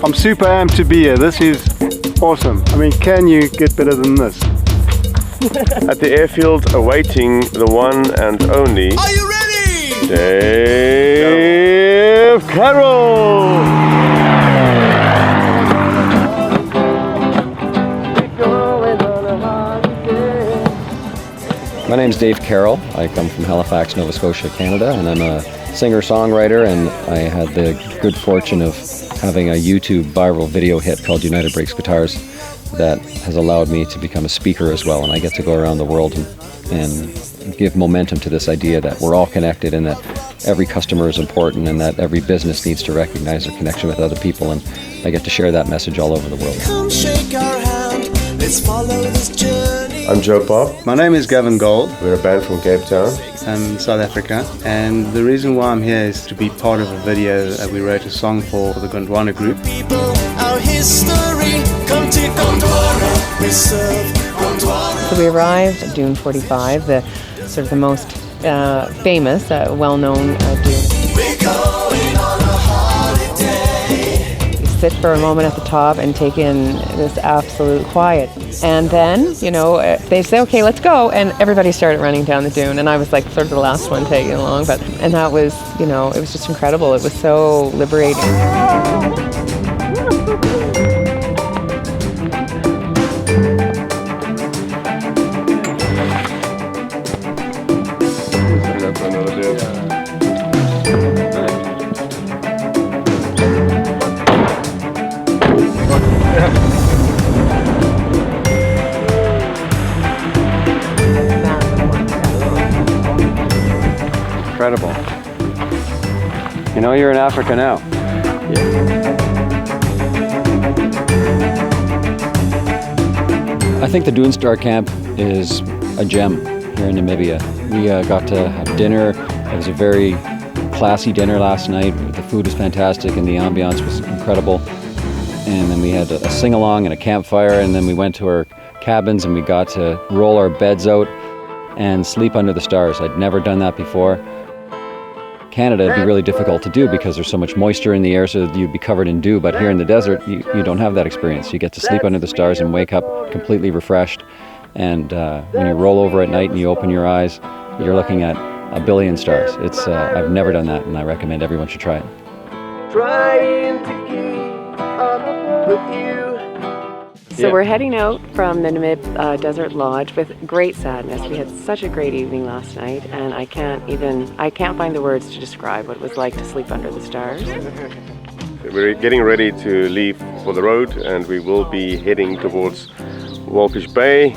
I'm super amped to be here. This is awesome. I mean, can you get better than this? At the airfield, awaiting the one and only. Are you ready? Dave Carroll! My name's Dave Carroll. I come from Halifax, Nova Scotia, Canada, and I'm a singer-songwriter, and I had the good fortune of having a YouTube viral video hit called United Breaks Guitars that has allowed me to become a speaker as well, and I get to go around the world and give momentum to this idea that we're all connected and that every customer is important and that every business needs to recognize their connection with other people, and I get to share that message all over the world. Come shake our hand, let's follow this journey. I'm Joe Bob. My name is Gavin Gold. We're a band from Cape Town. I'm South Africa, and the reason why I'm here is to be part of a video that we wrote a song for the Gondwana group. People, our history, come to Gondwana, we serve Gondwana. So we arrived at Dune 45, the sort of the most famous, well-known Dune. We're going on a holiday. You sit for a moment at the top and take in this absolute quiet. And then, you know, they say, okay, let's go. And everybody started running down the dune. And I was like sort of the last one tagging along. And that was, you know, it was just incredible. It was so liberating. Incredible. You know you're in Africa now. I think the Dune Star Camp is a gem here in Namibia. We got to have dinner. It was a very classy dinner last night. The food was fantastic and the ambiance was incredible. And then we had a sing-along and a campfire, and then we went to our cabins and we got to roll our beds out and sleep under the stars. I'd never done that before. Canada, it'd be really difficult to do because there's so much moisture in the air, so that you'd be covered in dew. But here in the desert, you don't have that experience. You get to sleep under the stars and wake up completely refreshed. And when you roll over at night and you open your eyes, you're looking at a billion stars. I've never done that, and I recommend everyone should try it. Trying to keep up with you. So we're heading out from the Namib Desert Lodge with great sadness. We had such a great evening last night, and I can't find the words to describe what it was like to sleep under the stars. We're getting ready to leave for the road, and we will be heading towards Walfish Bay.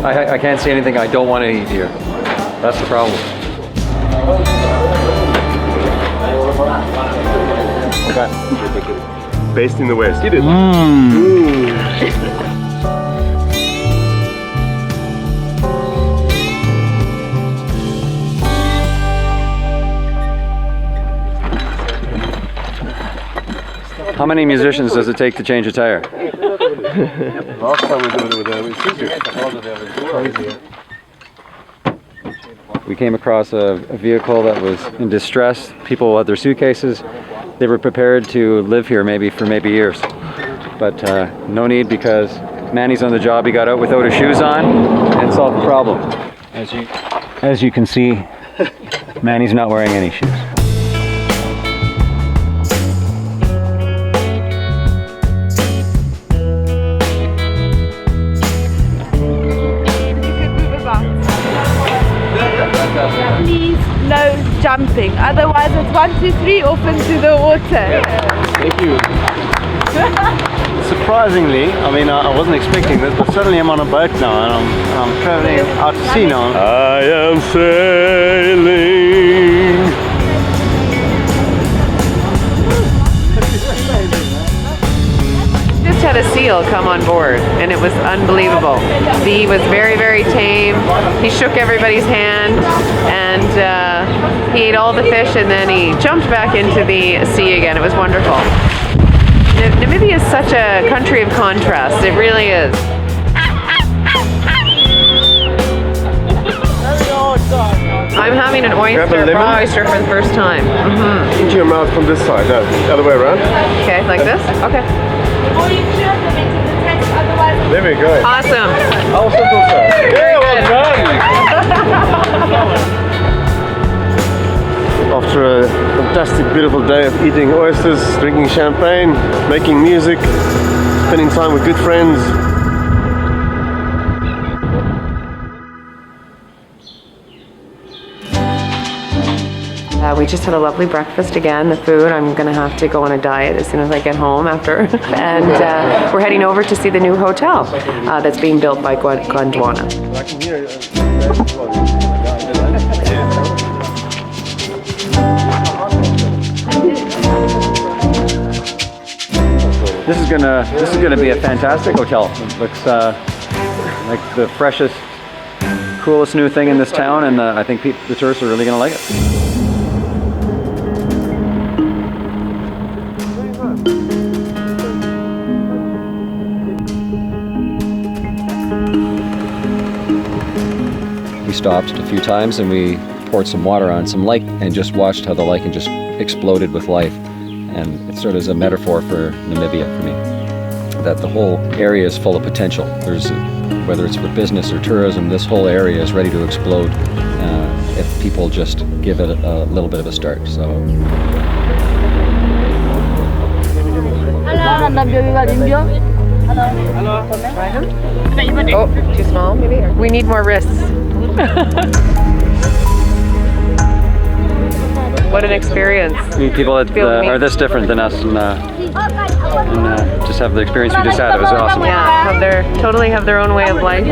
I can't see anything I don't want to eat here. That's the problem. Okay. Based in the West. Eat it. How many musicians does it take to change a tire? Last time we did it with Suzuki. We came across a vehicle that was in distress. People had their suitcases. They were prepared to live here for maybe years. But no need, because Manny's on the job. He got out without his shoes on and solved the problem. As you can see, Manny's not wearing any shoes. Please, no jumping. Otherwise, it's 1, 2, 3 off into the water. Thank you. Surprisingly, I mean, I wasn't expecting this, but suddenly I'm on a boat now, and I'm traveling out to sea now. I am sailing. Just had a seal come on board, and it was unbelievable. He was very, very tame. He shook everybody's hand, and He ate all the fish and then he jumped back into the sea again. It was wonderful. Namibia is such a country of contrasts. It really is. I'm having an raw oyster for the first time. Into your mouth from this side. No, the other way around. Okay, like this? Okay. There we go. Awesome. How simple, sir. Yeah, well done. After a fantastic, beautiful day of eating oysters, drinking champagne, making music, spending time with good friends. We just had a lovely breakfast again. The food, I'm going to have to go on a diet as soon as I get home after. And we're heading over to see the new hotel that's being built by Gondwana. This is gonna be a fantastic hotel. It looks like the freshest, coolest new thing in this town, and I think the tourists are really gonna like it. We stopped a few times and we poured some water on some lake and just watched how the lichen just exploded with life. And it sort of is a metaphor for Namibia for me, that the whole area is full of potential. Whether it's for business or tourism, this whole area is ready to explode if people just give it a little bit of a start. So. Oh, too small maybe? We need more wrists. What an experience. Meet people that are this different than us and just have the experience we just had. It was awesome. Yeah, totally have their own way of life.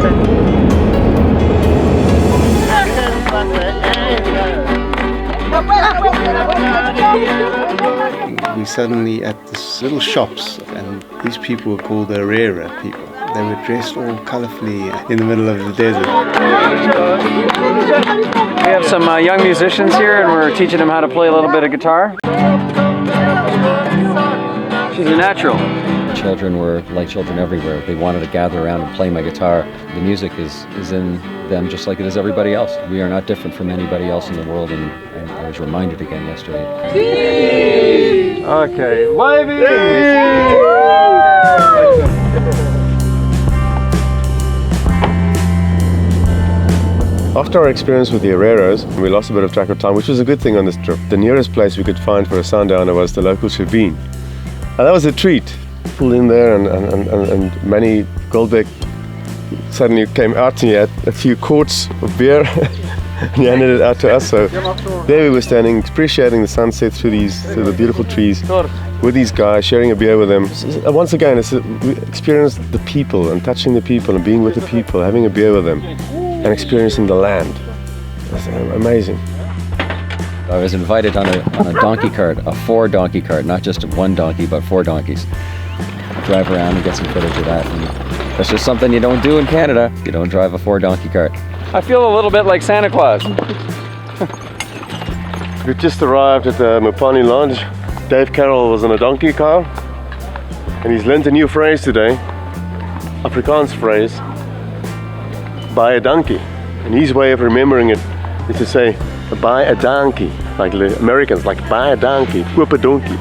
We suddenly at this little shops, and these people were called the Herrera people. They were dressed all colourfully in the middle of the desert. We have some young musicians here, and we're teaching them how to play a little bit of guitar. She's a natural. Children were like children everywhere. They wanted to gather around and play my guitar. The music is in them just like it is everybody else. We are not different from anybody else in the world, and I was reminded again yesterday. Okay, waving! After our experience with the Herreras, we lost a bit of track of time, which was a good thing on this trip. The nearest place we could find for a sundowner was the local Shebeen. And that was a treat. Pulled in there and Manny Goldbeck suddenly came out and he had a few quarts of beer and he handed it out to us. So there we were standing, appreciating the sunset through the beautiful trees with these guys, sharing a beer with them. Once again, we experienced the people and touching the people and being with the people, having a beer with them and experiencing the land. It's amazing. I was invited on a donkey cart, a 4 donkey cart, not just 1 donkey, but 4 donkeys. Drive around and get some footage of that. And that's just something you don't do in Canada. You don't drive a 4 donkey cart. I feel a little bit like Santa Claus. We just arrived at the Mopane Lounge. Dave Carroll was on a donkey car and he's learned a new phrase today, Afrikaans phrase, buy a donkey. And his way of remembering it is to say, buy a donkey, like the Americans, like buy a donkey, whoop a donkey.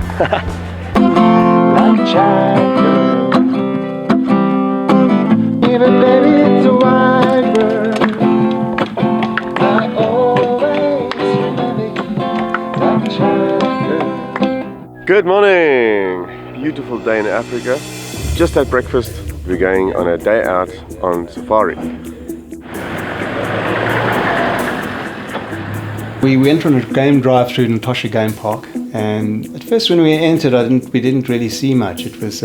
Good morning! Beautiful day in Africa. Just had breakfast. We're going on a day out on safari. We went on a game drive through Etosha Game Park, and at first when we entered, we didn't really see much. It was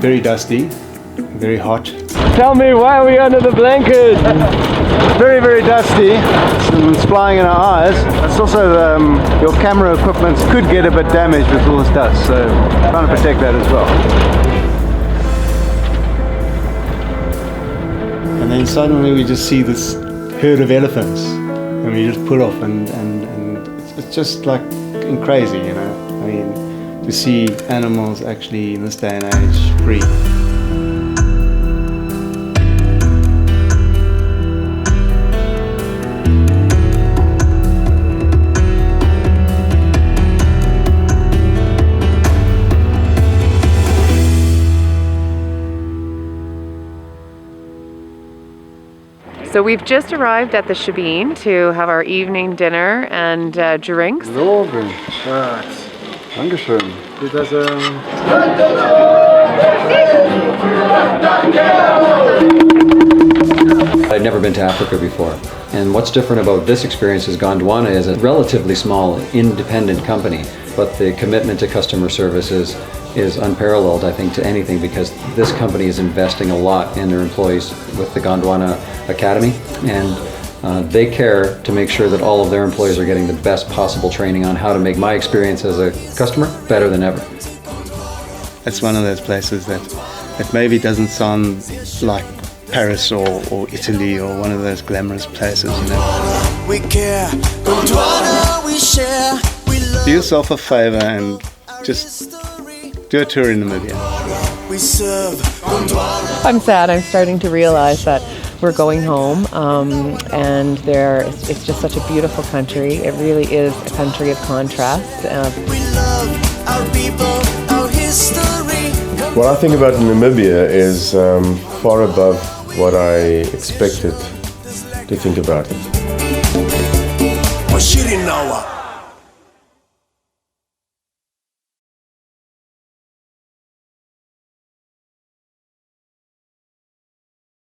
very dusty, very hot. Tell me, why are we under the blanket? Very, very dusty. It's flying in our eyes. It's also your camera equipment could get a bit damaged with all this dust, so trying to protect that as well. And then suddenly we just see this herd of elephants, and we just pull off, and it's just like crazy, you know. I mean, to see animals actually in this day and age free. So we've just arrived at the Shebeen to have our evening dinner and drinks. Loben, Schatz. Dankeschön. I'd never been to Africa before. And what's different about this experience is Gondwana is a relatively small, independent company, but the commitment to customer service is unparalleled, I think, to anything, because this company is investing a lot in their employees with the Gondwana Academy, and they care to make sure that all of their employees are getting the best possible training on how to make my experience as a customer better than ever. It's one of those places that maybe doesn't sound like Paris or Italy or one of those glamorous places, you know. We care, Gondwana, we share, we love. Do yourself a favor and just do a tour in Namibia. We serve Gondwana. I'm sad. I'm starting to realize that we're going home, and it's just such a beautiful country. It really is a country of contrast. We love our people, our history. What I think about Namibia is far above what I expected to think about it. Washirinawa.